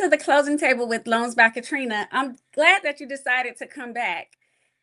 to the closing table with Loans by Katrina. I'm glad that you decided to come back.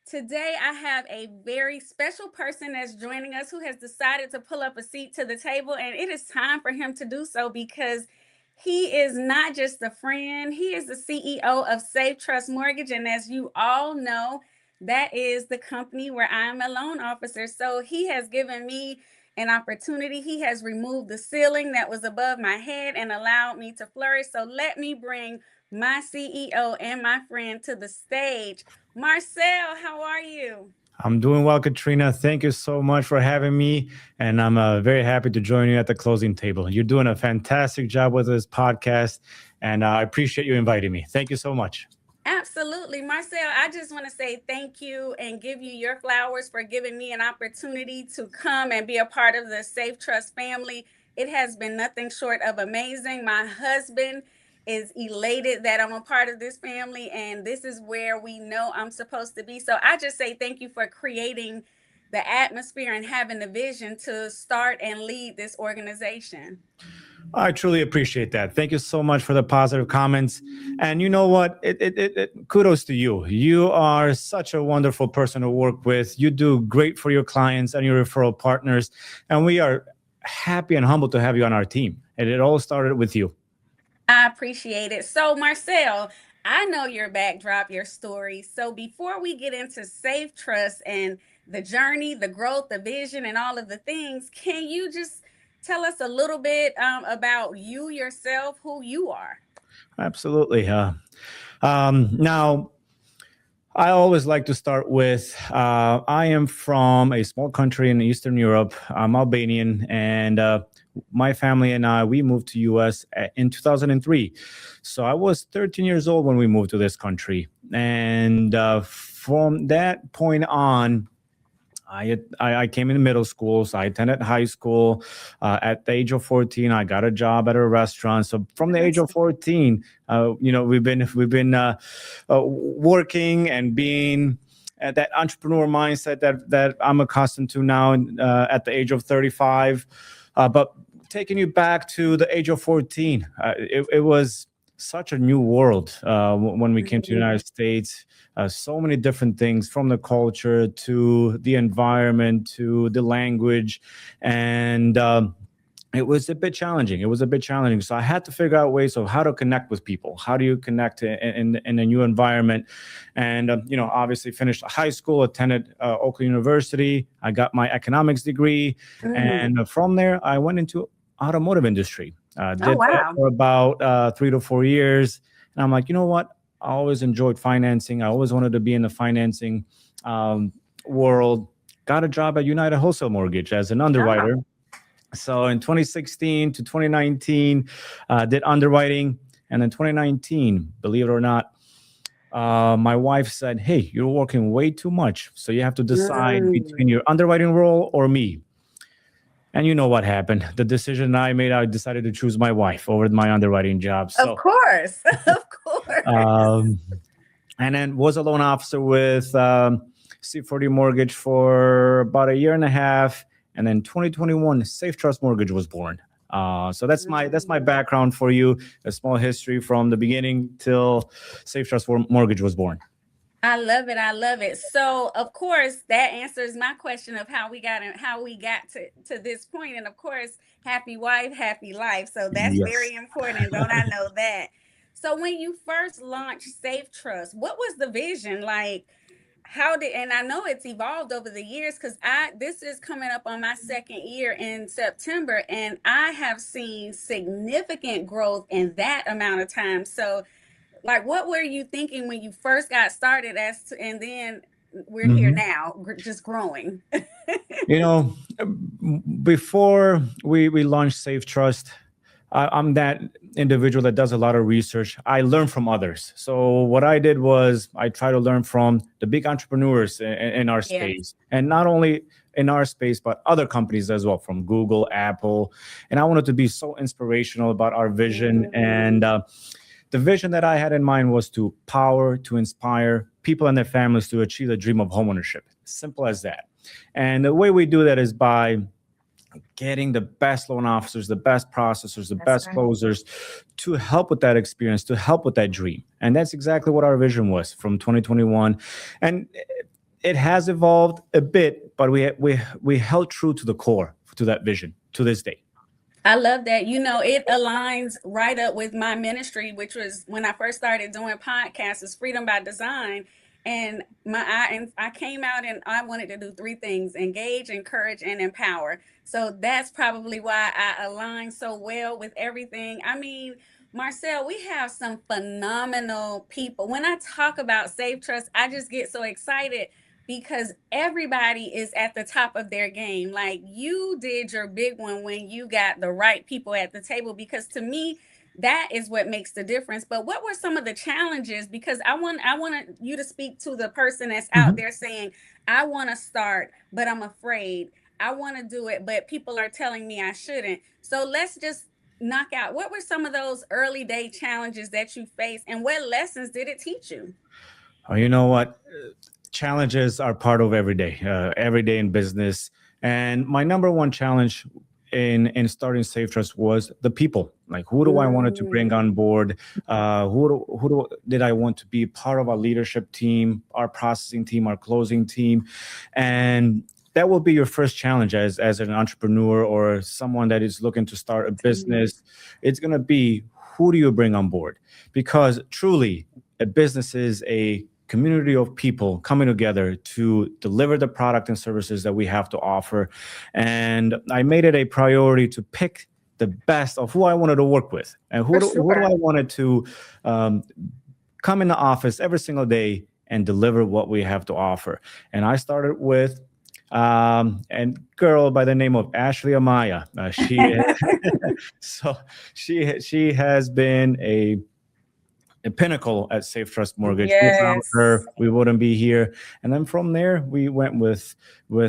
Today, I have a very special person that's joining us who has decided to pull up a seat to the table, and it is time for him to do so because he is not just a friend, he is the CEO of Safetrust Mortgage. And as you all know, that is the company where I'm a loan officer. So he has given me an opportunity. He has removed the ceiling that was above my head and allowed me to flourish. So let me bring my CEO and my friend to the stage. Marsel, how are you? I'm doing well, Katrina. Thank you so much for having me. And I'm very happy to join you at the closing table. You're doing a fantastic job with this podcast. And I appreciate you inviting me. Thank you so much. Absolutely. Marsel, I just want to say thank you and give you your flowers for giving me an opportunity to come and be a part of the Safetrust family. It has been nothing short of amazing. My husband is elated that I'm a part of this family, and this is where we know I'm supposed to be. So I just say thank you for creating the atmosphere and having the vision to start and lead this organization. I truly appreciate that. Thank you so much for the positive comments. And you know what? Kudos to you. You are such a wonderful person to work with. You do great for your clients and your referral partners. And we are happy and humbled to have you on our team. And it all started with you. I appreciate it. So, Marsel, I know your backdrop, your story. So, before we get into Safetrust and the journey, the growth, the vision, and all of the things, can you just tell us a little bit about you yourself, who you are? Absolutely. Now, I always like to start with I am from a small country in Eastern Europe. I'm Albanian, and my family and I, we moved to U.S. in 2003. So I was 13 years old when we moved to this country. And from that point on, I came in middle school, so I attended high school. At the age of 14, I got a job at a restaurant. So from the age of 14, we've been working and being at that entrepreneur mindset that I'm accustomed to now at the age of 35. But taking you back to the age of 14, it was such a new world when we came to the United States. So many different things, from the culture to the environment to the language. And it was a bit challenging. So I had to figure out ways of how to connect with people. How do you connect in a new environment? And, obviously finished high school, attended Oakland University. I got my economics degree. And from there, I went into automotive industry. Did that for about 3 to 4 years. And I'm like, you know what? I always enjoyed financing. I always wanted to be in the financing world. Got a job at United Wholesale Mortgage as an underwriter. So in 2016 to 2019, did underwriting. And in 2019, believe it or not, my wife said, hey, you're working way too much. So you have to decide between your underwriting role or me. And you know what happened. The decision I made, I decided to choose my wife over my underwriting job. So, of course. And then was a loan officer with C40 Mortgage for about a year and a half. And then 2021, Safetrust Mortgage was born. So that's my background for you. A small history from the beginning till Safetrust Mortgage was born. I love it. So, of course, that answers my question of how we got to this point. And of course, happy wife, happy life. So that's very important. Don't I know that? So when you first launched Safetrust, what was the vision? Like, and I know it's evolved over the years, because this is coming up on my second year in September, and I have seen significant growth in that amount of time. So, like, what were you thinking when you first got started and then we're here now, just growing? Before we launched Safetrust, I'm that individual that does a lot of research. I learn from others. So what I did was I try to learn from the big entrepreneurs in our space, and not only in our space, but other companies as well, from Google, Apple. And I wanted to be so inspirational about our vision. And the vision that I had in mind was to inspire people and their families to achieve the dream of homeownership. Simple as that. And the way we do that is by getting the best loan officers, the best processors, the That's best right. closers to help with that experience, to help with that dream. And that's exactly what our vision was from 2021. And it has evolved a bit, but we held true to the core, to that vision to this day. I love that. You know, it aligns right up with my ministry, which was when I first started doing podcasts, is Freedom by Design. And I came out and I wanted to do three things: engage, encourage, and empower. So that's probably why I align so well with everything. I mean, Marcel, we have some phenomenal people. When I talk about Safetrust, I just get so excited because everybody is at the top of their game. Like, you did your big one when you got the right people at the table, because to me, that is what makes the difference. But what were some of the challenges? Because I want you to speak to the person that's out Mhm. there saying, I want to start, but I'm afraid. I want to do it, but people are telling me I shouldn't. So let's just knock out, what were some of those early day challenges that you faced, and what lessons did it teach you? Oh, you know what? Challenges are part of every day in business. And my number one challenge in starting Safe Trust was the people. Like, who do I wanted to bring Mm, on board? Did I want to be part of our leadership team, our processing team, our closing team? And that will be your first challenge as an entrepreneur or someone that is looking to start a business. It's going to be, who do you bring on board? Because truly, a business is a community of people coming together to deliver the product and services that we have to offer. And I made it a priority to pick the best of who I wanted to work with, and for who do sure. I wanted to um, come in the office every single day and deliver what we have to offer. And I started with and girl by the name of Ashley Amaya. So she has been a pinnacle at Safetrust Mortgage. Without Yes. her, we wouldn't be here. And then from there, we went with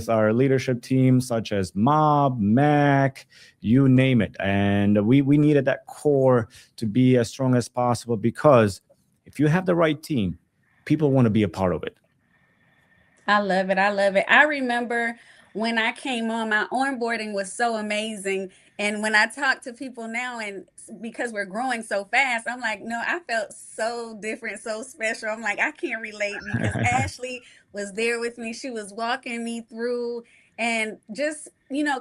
our leadership team, such as Mob, Mac, you name it. And we needed that core to be as strong as possible, because if you have the right team, people want to be a part of it. I love it. I love it. I remember when I came on, my onboarding was so amazing. And when I talk to people now, and because we're growing so fast, I'm like, no, I felt so different, so special. I'm like, I can't relate, because Ashley was there with me. She was walking me through, and just,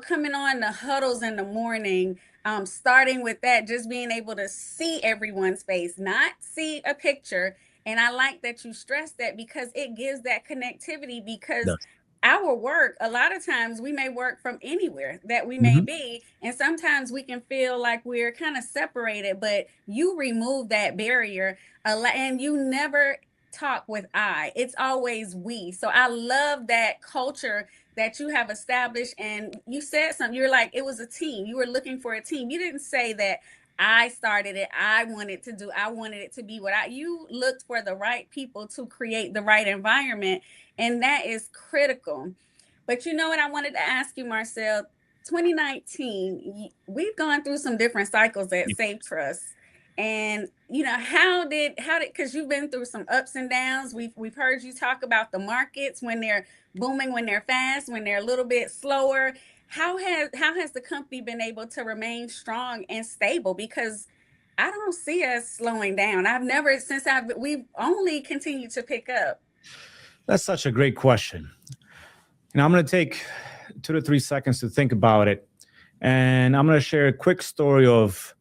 coming on the huddles in the morning, starting with that, just being able to see everyone's face, not see a picture. And I like that you stress that, because it gives that connectivity. Because Yes. our work, a lot of times we may work from anywhere that we may Mhm. be, and sometimes we can feel like we're kind of separated, but you remove that barrier a lot, and you never talk with I. It's always we. So I love that culture that you have established. And you said something, you're like, it was a team. You were looking for a team. You didn't say that I started it. I wanted it to be what you looked for the right people to create the right environment. And that is critical. But you know what I wanted to ask you, Marcel? 2019, we've gone through some different cycles at Safe Trust. And how did because you've been through some ups and downs. We've heard you talk about the markets when they're booming, when they're fast, when they're a little bit slower. How has the company been able to remain strong and stable? Because I don't see us slowing down. I've never since I've we've only continued to pick up. That's such a great question. And I'm going to take 2 to 3 seconds to think about it. And I'm going to share a quick story of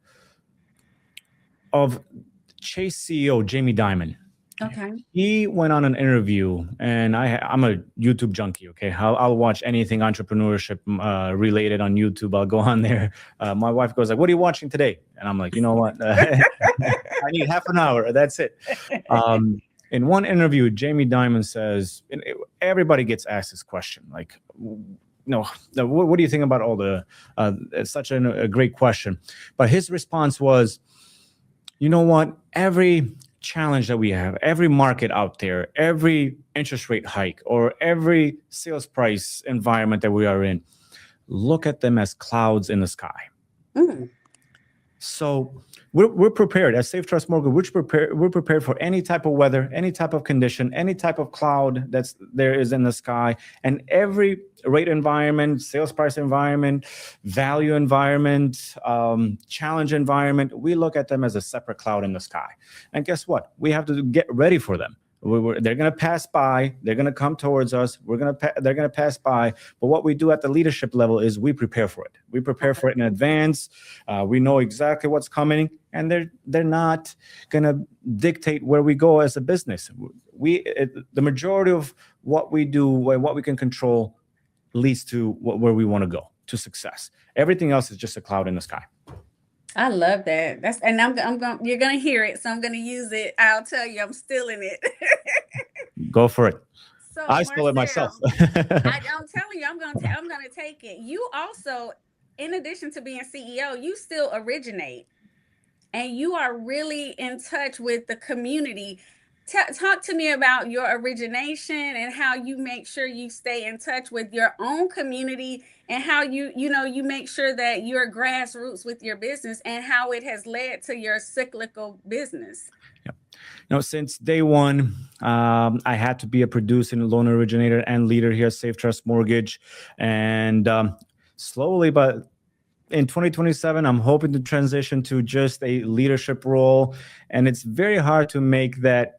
Chase CEO Jamie Dimon. Okay. He went on an interview, and I'm a YouTube junkie. Okay, I'll watch anything entrepreneurship related on YouTube. I'll go on there. My wife goes like, "What are you watching today?" And I'm like, "You know what? I need half an hour. That's it." Um, in one interview, Jamie Dimon says, and everybody gets asked this question, like, no, what do you think about all the? It's such a great question, but his response was, you know what? Every challenge that we have, every market out there, every interest rate hike, or every sales price environment that we are in, look at them as clouds in the sky. Mm, So we're prepared as Safetrust Mortgage. We're prepared for any type of weather, any type of condition, any type of cloud that's there is in the sky, and every rate environment, sales price environment, value environment, challenge environment. We look at them as a separate cloud in the sky. And guess what? We have to get ready for them. They're going to pass by. They're going to come towards us. They're going to pass by. But what we do at the leadership level is we prepare for it. We prepare for it in advance. We know exactly what's coming, and they're not going to dictate where we go as a business. The majority of what we do, what we can control, leads to where we want to go, to success. Everything else is just a cloud in the sky. I love that. I'm going. You're gonna hear it, so I'm gonna use it. I'll tell you, I'm stealing it. Go for it. So I stole it myself. I'm telling you, I'm gonna take it. You also, in addition to being CEO, you still originate, and you are really in touch with the community. Talk to me about your origination and how you make sure you stay in touch with your own community, and how you make sure that you're grassroots with your business, and how it has led to your cyclical business. Since day one, I had to be a producer, loan originator, and leader here at Safetrust Mortgage. And slowly, but in 2027, I'm hoping to transition to just a leadership role. And it's very hard to make that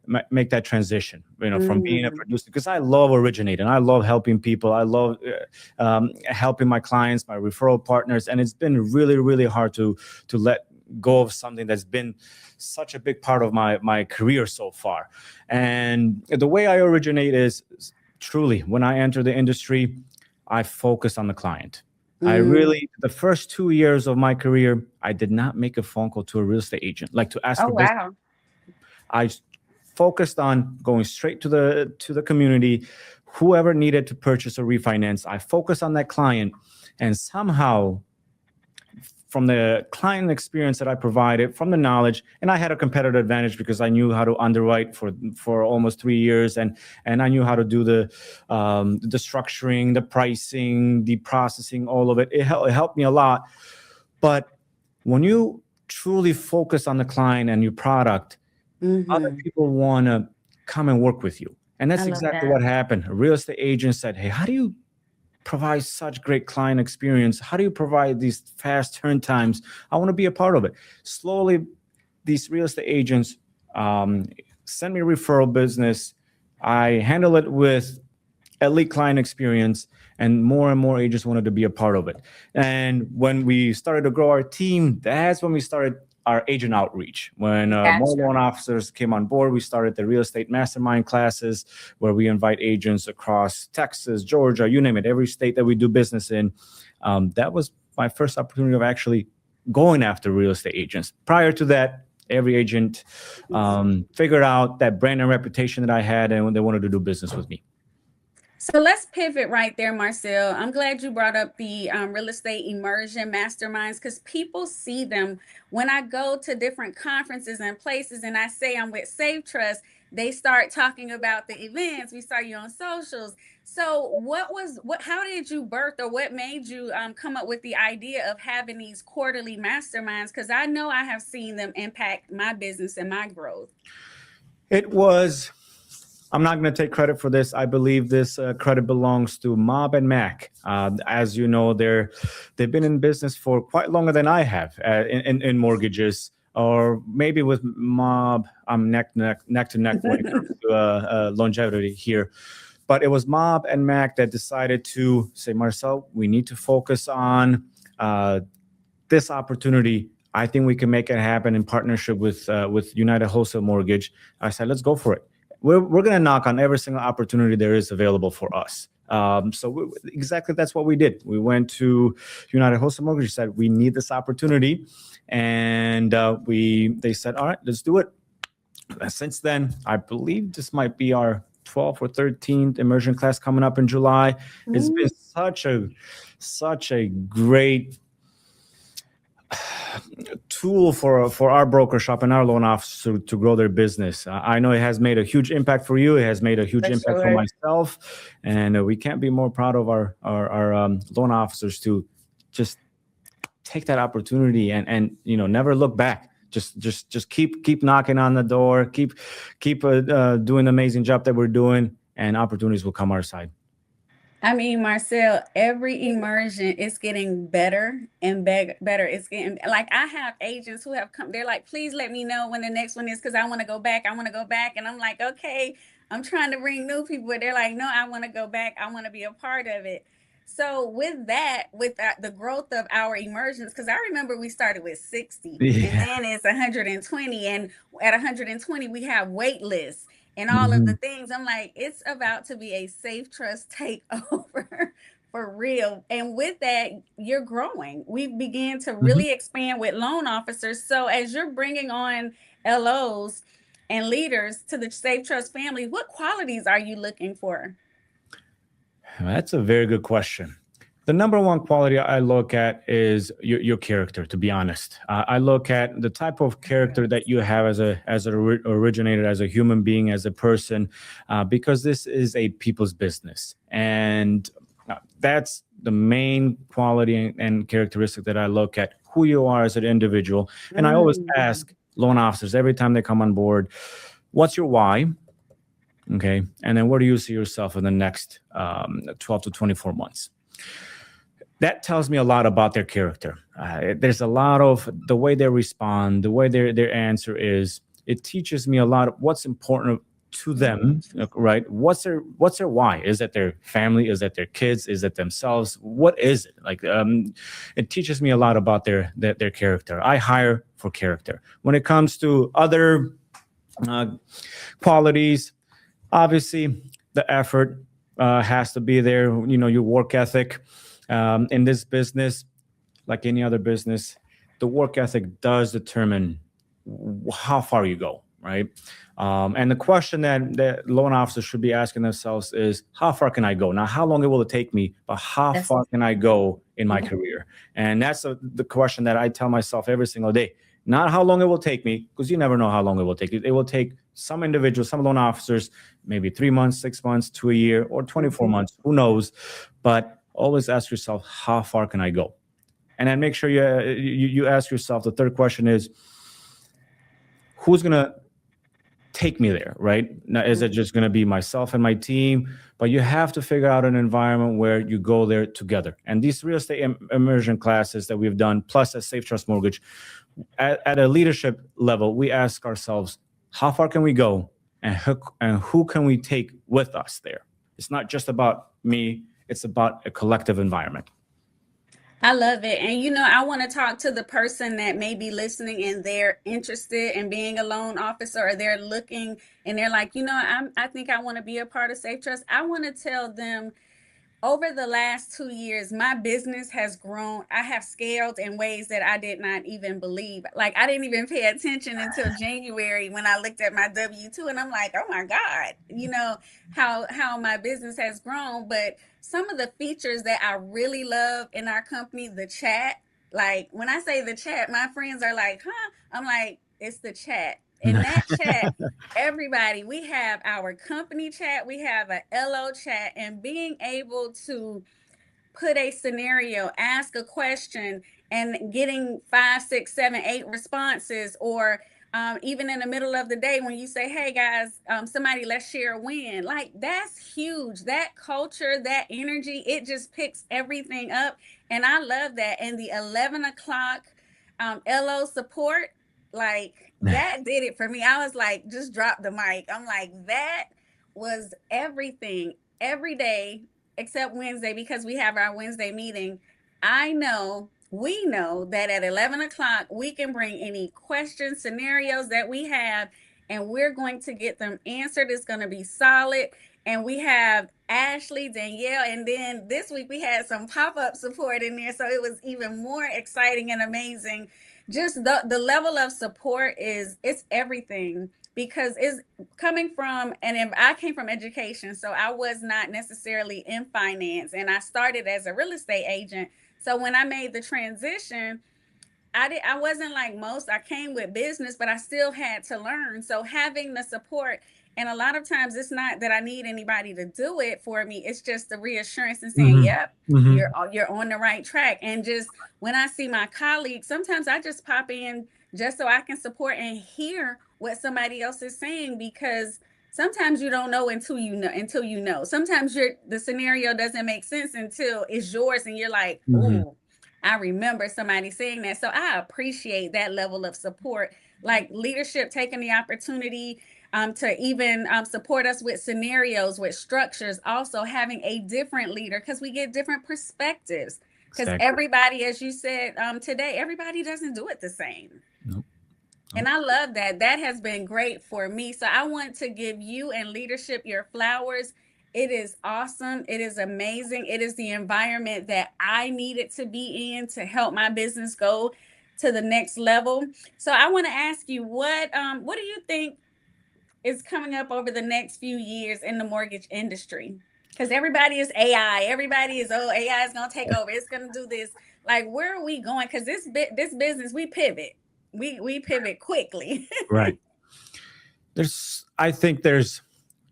transition, from being a producer, because I love originating. I love helping people. I love helping my clients, my referral partners. And it's been really, really hard to let go of something that's been such a big part of my career so far. And the way I originate is truly, when I enter the industry, I focus on the client. The first 2 years of my career, I did not make a phone call to a real estate agent, like to ask for business. Wow. I focused on going straight to the community, whoever needed to purchase or refinance. I focused on that client, and somehow, from the client experience that I provided, from the knowledge, and I had a competitive advantage because I knew how to underwrite for almost 3 years, and I knew how to do the structuring, the pricing, the processing, all of it. It helped me a lot. But when you truly focus on the client and your product, other people want to come and work with you. And that's exactly what happened. A real estate agent said, "Hey, how do you provide such great client experience? How do you provide these fast turn times? I want to be a part of it." Slowly, these real estate agents send me referral business. I handle it with elite client experience, and more agents wanted to be a part of it. And when we started to grow our team, that's when we started our agent outreach. When more loan officers came on board, we started the real estate mastermind classes, where we invite agents across Texas, Georgia, you name it, every state that we do business in. That was my first opportunity of actually going after real estate agents. Prior to that, every agent figured out that brand and reputation that I had, and they wanted to do business with me. So let's pivot right there, Marsel. I'm glad you brought up the real estate immersion masterminds, because people see them. When I go to different conferences and places and I say I'm with Safetrust, they start talking about the events. We saw you on socials. So how did you birth, or what made you come up with the idea of having these quarterly masterminds? Because I know I have seen them impact my business and my growth. I'm not going to take credit for this. I believe this credit belongs to Mob and Mac. As you know, they've been in business for quite longer than I have in mortgages. Or maybe with Mob, I'm neck to neck when it comes to longevity here. But it was Mob and Mac that decided to say, "Marsel, we need to focus on this opportunity. I think we can make it happen in partnership with United Wholesale Mortgage." I said, "Let's go for it. We're going to knock on every single opportunity there is available for us." Exactly that's what we did. We went to United Wholesale Mortgage, said, "We need this opportunity." And they said, "All right, let's do it." And since then, I believe this might be our 12th or 13th immersion class coming up in July. It's been such a great tool for our broker shop and our loan officer to grow their business. I know it has made a huge impact for you. It has made a huge impact for myself, and we can't be more proud of our loan officers to just take that opportunity and never look back. Just keep knocking on the door, keep doing the amazing job that we're doing, and opportunities will come our side. I mean, Marcel, every immersion is getting better and better. It's getting like I have agents who have come. They're like, please let me know when the next one is because I want to go back. I want to go back. And I'm like, okay, I'm trying to bring new people. But they're like, no, I want to go back. I want to be a part of it. So with that, the growth of our immersions, because I remember we started with 60 and Yeah. then it's 120. And at 120, we have wait lists and all of the Mhm. things. I'm like, it's about to be a Safetrust takeover for real. And with that, you're growing. We began to Mhm. really expand with loan officers. So as you're bringing on LOs and leaders to the Safetrust family, what qualities are you looking for? That's a very good question. The number one quality I look at is your character. To be honest, I look at the type of character that you have as a originator, as a human being, as a person, because this is a people's business, and that's the main quality and characteristic that I look at. Who you are as an individual, and I always Mm. ask loan officers every time they come on board, "What's your why?" Okay, and then where do you see yourself in the next 12 to 24 months? That tells me a lot about their character. There's a lot of the way they respond, the way their answer is. It teaches me a lot of what's important to them, right? What's their why? Is that their family? Is that their kids? Is it themselves? What is it? Like it teaches me a lot about their character. I hire for character. When it comes to other uh, qualities, obviously the effort has to be there. You know, your work ethic in this business, like any other business, the work ethic does determine how far you go, right? And the question that loan officers should be asking themselves is, how far can I go? Now, how long will it take me, but how That's far can I go in my mhm. career? And that's the question that I tell myself every single day. Not how long it will take me, because you never know how long it will take. It will take some individuals, some loan officers, maybe 3 months, 6 months to a year, or 24 Mhm. months. Who knows? But always ask yourself, how far can I go? And then make sure you ask yourself. The third question is, who's gonna take me there, right? Now, is it just going to be myself and my team? But you have to figure out an environment where you go there together. And these real estate immersion classes that we've done, plus at Safetrust Mortgage, at a leadership level, we ask ourselves, how far can we go, and who can we take with us there? It's not just about me; it's about a collective environment. I love it. And I want to talk to the person that may be listening and they're interested in being a loan officer or they're looking and they're like, I think I want to be a part of Safe Trust. I want to tell them over the last 2 years, my business has grown. I have scaled in ways that I did not even believe. Like, I didn't even pay attention until January when I looked at my W-2 and I'm like, oh my God, how my business has grown. But some of the features that I really love in our company, the chat, like when I say the chat, my friends are like, huh? I'm like, it's the chat. In that chat, everybody, we have our company chat, we have a LO chat, and being able to put a scenario, ask a question, and getting 5, 6, 7, 8 responses, or even in the middle of the day when you say, hey guys, somebody, let's share a win. Like, that's huge. That culture, that energy, it just picks everything up. And I love that. And the 11 o'clock LO support, like, that did it for me. I was like, just drop the mic. I'm like, that was everything every day except Wednesday because we have our Wednesday meeting. We know that at 11 o'clock, we can bring any questions, scenarios that we have, and we're going to get them answered. It's going to be solid. And we have Ashley, Danielle, and then this week we had some pop up support in there. So it was even more exciting and amazing. Just the level of support it's everything because it's coming from, and I came from education, so I was not necessarily in finance, and I started as a real estate agent. So when I made the transition, I wasn't like most. I came with business, but I still had to learn. So having the support, and a lot of times it's not that I need anybody to do it for me. It's just the reassurance and saying, Mhm. "Yep, Mhm. you're on the right track." And just when I see my colleagues, sometimes I just pop in just so I can support and hear what somebody else is saying, because sometimes you don't know until you know, sometimes the scenario doesn't make sense until it's yours and you're like, Mhm. oh, I remember somebody saying that. So I appreciate that level of support, like leadership taking the opportunity to even support us with scenarios, with structures, also having a different leader, because we get different perspectives. Because Exactly. everybody, as you said today, everybody doesn't do it the same. Nope. And Nope. I love that. That has been great for me. So I want to give you and leadership your flowers. It is awesome. It is amazing. It is the environment that I needed to be in to help my business go to the next level. So I want to ask you, what do you think is coming up over the next few years in the mortgage industry? Because everybody is AI. Everybody is, oh, AI is gonna take over. It's gonna do this. Like, where are we going? Because this business, we pivot. We pivot quickly. Right. I think there's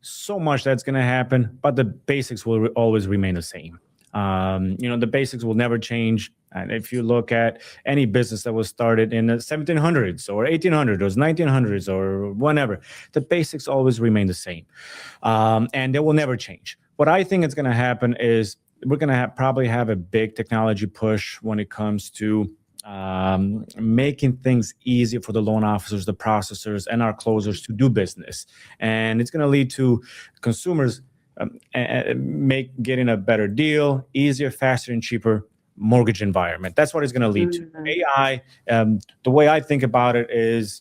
so much that's going to happen, but the basics will always remain the same. The basics will never change. And if you look at any business that was started in the 1700s or 1800s or 1900s or whenever, the basics always remain the same, and they will never change. What I think is going to happen is we're going to probably have a big technology push when it comes to making things easier for the loan officers, the processors, and our closers to do business. And it's going to lead to consumers getting a better deal, easier, faster, and cheaper mortgage environment. That's what it's going to lead to. Mhm. AI, the way I think about it is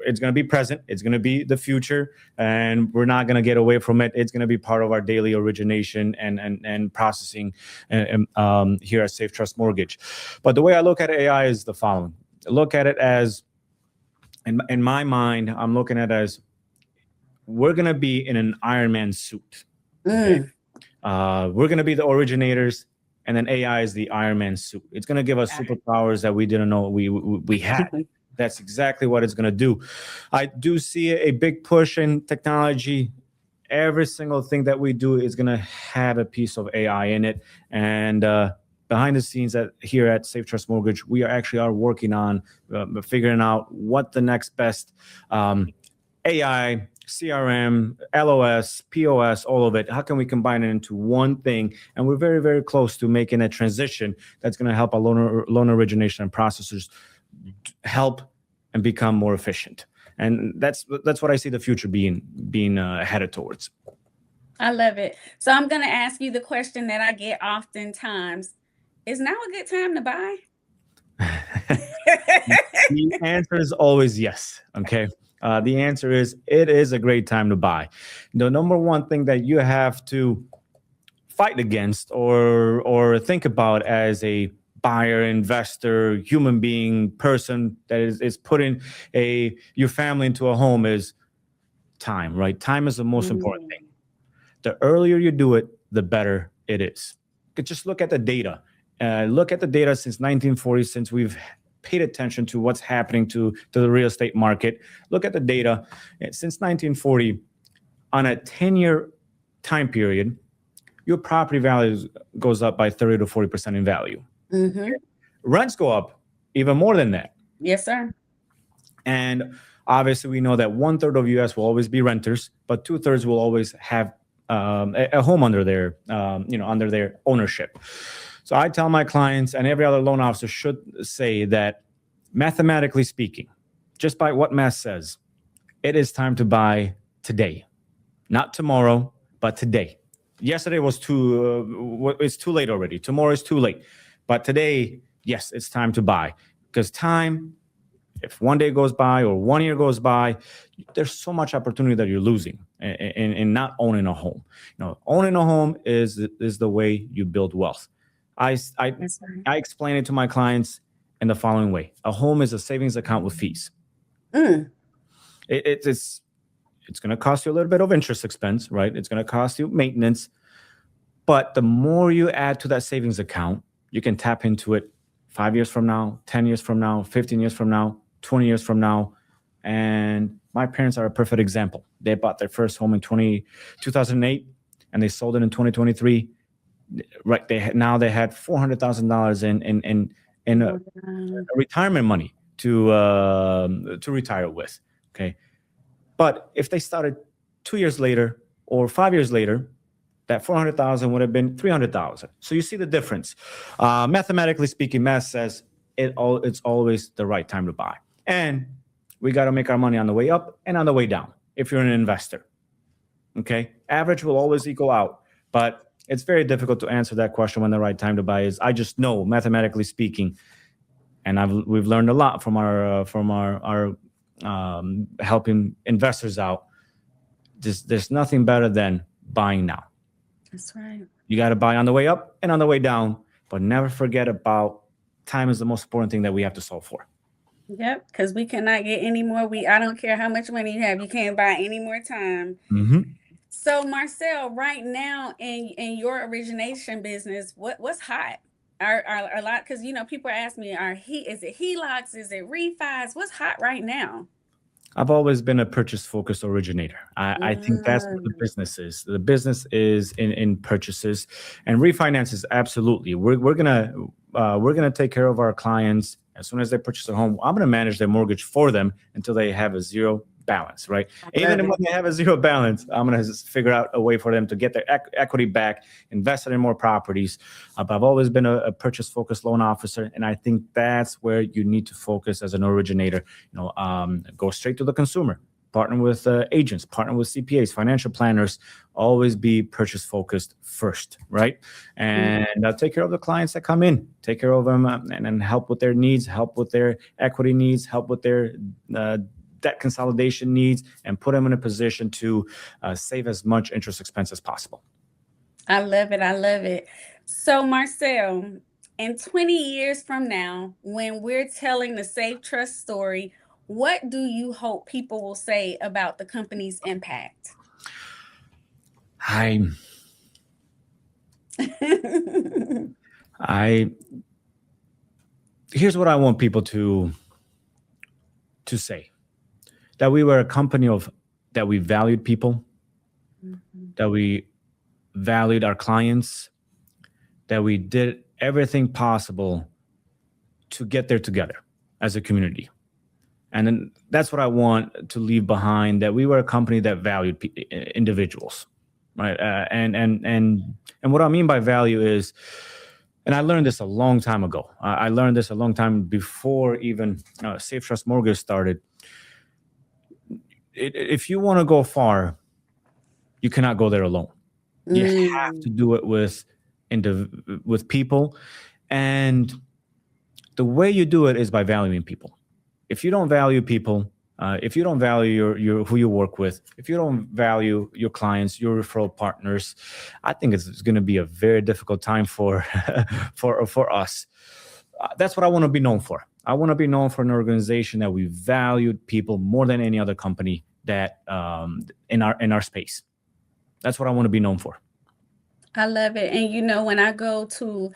it's going to be present, it's going to be the future, and we're not going to get away from it. It's going to be part of our daily origination and processing here at Safetrust Mortgage. But the way I look at AI is the following. I look at it as, in my mind, I'm looking at it as we're going to be in an Iron Man suit. Okay? We're going to be the originators, and then AI is the Iron Man suit. It's going to give us superpowers that we didn't know we had. That's exactly what it's going to do. I do see a big push in technology. Every single thing that we do is going to have a piece of AI in it. And behind the scenes here at Safetrust Mortgage, we are working on figuring out what the next best AI, CRM, LOS, POS, all of it. How can we combine it into one thing? And we're very, very close to making a transition that's going to help our loan origination and processors help and become more efficient. And that's what I see the future being headed towards. I love it. So I'm going to ask you the question that I get oftentimes: is now a good time to buy? The answer is always yes. Okay. The answer is it is a great time to buy. The number one thing that you have to fight against or think about as a buyer, investor, human being, person that is putting your family into a home is time, right? Time is the most important thing. The earlier you do it, the better it is. Just look at the data. Look at the data since 1940, since we've paid attention to what's happening to the real estate market. Look at the data. Since 1940, on a 10-year time period, your property value goes up by 30 to 40% in value. Mm-hmm. Rents go up even more than that. Yes, sir. And obviously, we know that 1/3 of U.S. will always be renters, but 2/3 will always have a home under their ownership. So I tell my clients, and every other loan officer should say, that mathematically speaking, just by what math says, it is time to buy today, not tomorrow, but today. Yesterday was it's too late already. Tomorrow is too late. But today, yes, it's time to buy. Because time, if one day goes by or 1 year goes by, there's so much opportunity that you're losing in not owning a home. Owning a home is the way you build wealth. I explain it to my clients in the following way. A home is a savings account with fees. It's going to cost you a little bit of interest expense, right? It's going to cost you maintenance. But the more you add to that savings account, you can tap into it 5 years from now, 10 years from now, 15 years from now, 20 years from now. And my parents are a perfect example. They bought their first home in 2008 and they sold it in 2023. Right. They had $400,000 in retirement money to retire with. Okay, but if they started 2 years later or 5 years later, that 400,000 would have been 300,000. So you see the difference. Mathematically speaking, math says it's always the right time to buy, and we got to make our money on the way up and on the way down. If you're an investor, okay, average will always equal out, but it's very difficult to answer that question when the right time to buy is. I just know mathematically speaking, and we've learned a lot from our helping investors out. There's nothing better than buying now. That's right. You got to buy on the way up and on the way down, but never forget about time is the most important thing that we have to solve for. Yep, because we cannot get any more. I don't care how much money you have, you can't buy any more time. Mm-hmm. So Marsel, right now in your origination business, what's hot? Are a lot, because people ask me, is it HELOCs, is it refis? What's hot right now? I've always been a purchase-focused originator. I think that's what the business is. The business is in purchases, and refinances. Absolutely, we're gonna take care of our clients as soon as they purchase a home. I'm gonna manage their mortgage for them until they have a zero balance. Right? Even when they have a zero balance, I'm gonna just figure out a way for them to get their equity back, invest it in more properties. But I've always been a purchase-focused loan officer, and I think that's where you need to focus as an originator. Go straight to the consumer. Partner with agents, partner with CPAs, financial planners. Always be purchase-focused first, right? And take care of the clients that come in. Take care of them and help with their needs, help with their equity needs, help with their debt consolidation needs, and put them in a position to save as much interest expense as possible. I love it. I love it. So Marsel, in 20 years from now, when we're telling the Safetrust story, what do you hope people will say about the company's impact? I here's what I want people to say: that we were a company that we valued people, that we valued our clients, that we did everything possible to get there together as a community. And then that's what I want to leave behind, that we were a company that valued individuals, right? And what I mean by value is, and I learned this a long time ago. I learned this a long time before even Safetrust Mortgage started. If you want to go far, you cannot go there alone. You have to do it with people, and the way you do it is by valuing people. If you don't value people, if you don't value your who you work with, if you don't value your clients, your referral partners, I think it's going to be a very difficult time for for us. That's what I want to be known for. I want to be known for an organization that we valued people more than any other company that in our space. That's what I want to be known for. I love it. And when I go to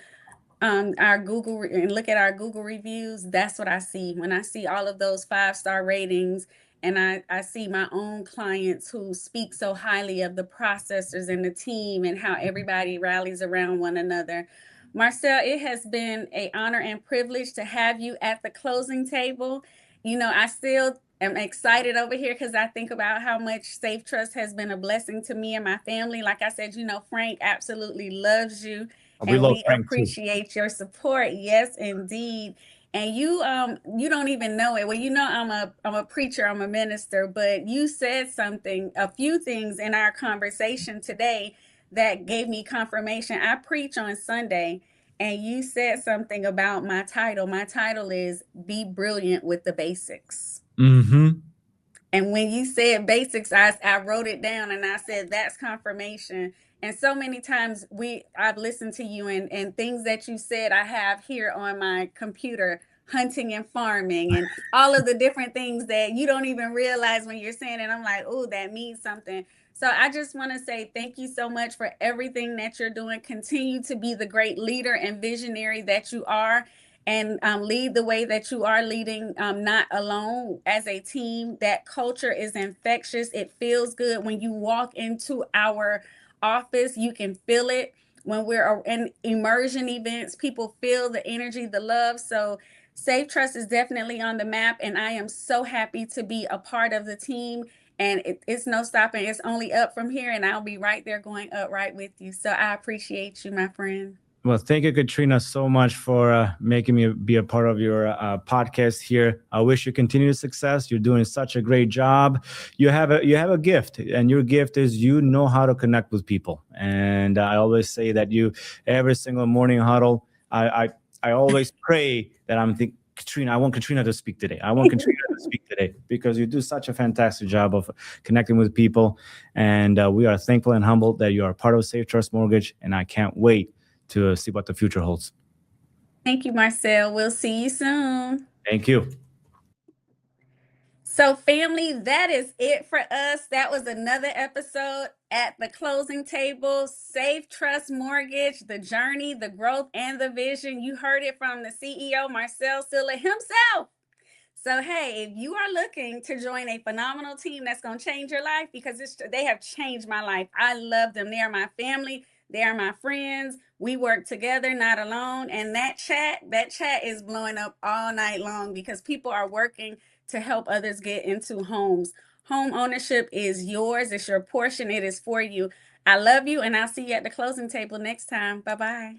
our Google and look at our Google reviews, that's what I see. When I see all of those 5-star ratings, and I see my own clients who speak so highly of the processors and the team and how everybody rallies around one another. Marsel, it has been an honor and privilege to have you at the closing table. I still am excited over here because I think about how much Safetrust has been a blessing to me and my family. Like I said, Frank absolutely loves you, We and love we Frank too. appreciate your support. Yes, indeed. And you don't even know it. Well, I'm a preacher, I'm a minister, but you said a few things in our conversation today that gave me confirmation. I preach on Sunday, and you said something about my title. My title is Be Brilliant with the Basics. Mm-hmm. And when you said basics, I wrote it down, and I said that's confirmation. And so many times I've listened to you, and things that you said I have here on my computer, hunting and farming, and all of the different things that you don't even realize when you're saying it. I'm like, oh, that means something. So I just want to say thank you so much for everything that you're doing. Continue to be the great leader and visionary that you are, and lead the way that you are leading, not alone, as a team. That culture is infectious. It feels good when you walk into our office. You can feel it when we're in immersion events. People feel the energy, the love. So Safetrust is definitely on the map, and I am so happy to be a part of the team. And it's no stopping. It's only up from here, and I'll be right there going up right with you. So I appreciate you, my friend. Well, thank you, Katrina, so much for making me be a part of your podcast here. I wish you continued success. You're doing such a great job. You have a gift, and your gift is you know how to connect with people. And I always say that you every single morning huddle. I always pray that I'm thinking. Katrina, I want Katrina to speak today. I want Katrina to speak today because you do such a fantastic job of connecting with people, and we are thankful and humbled that you are part of Safetrust Mortgage, and I can't wait to see what the future holds. Thank you, Marsel. We'll see you soon. Thank you. So, family, that is it for us. That was another episode at the closing table. Safetrust Mortgage, the journey, the growth, and the vision. You heard it from the CEO, Marsel Cilla himself. So, hey, if you are looking to join a phenomenal team that's going to change your life, because they have changed my life. I love them. They are my family. They are my friends. We work together, not alone. And that chat is blowing up all night long because people are working to help others get into homes. Home ownership is yours. It's your portion. It is for you. I love you, and I'll see you at the closing table next time. Bye-bye.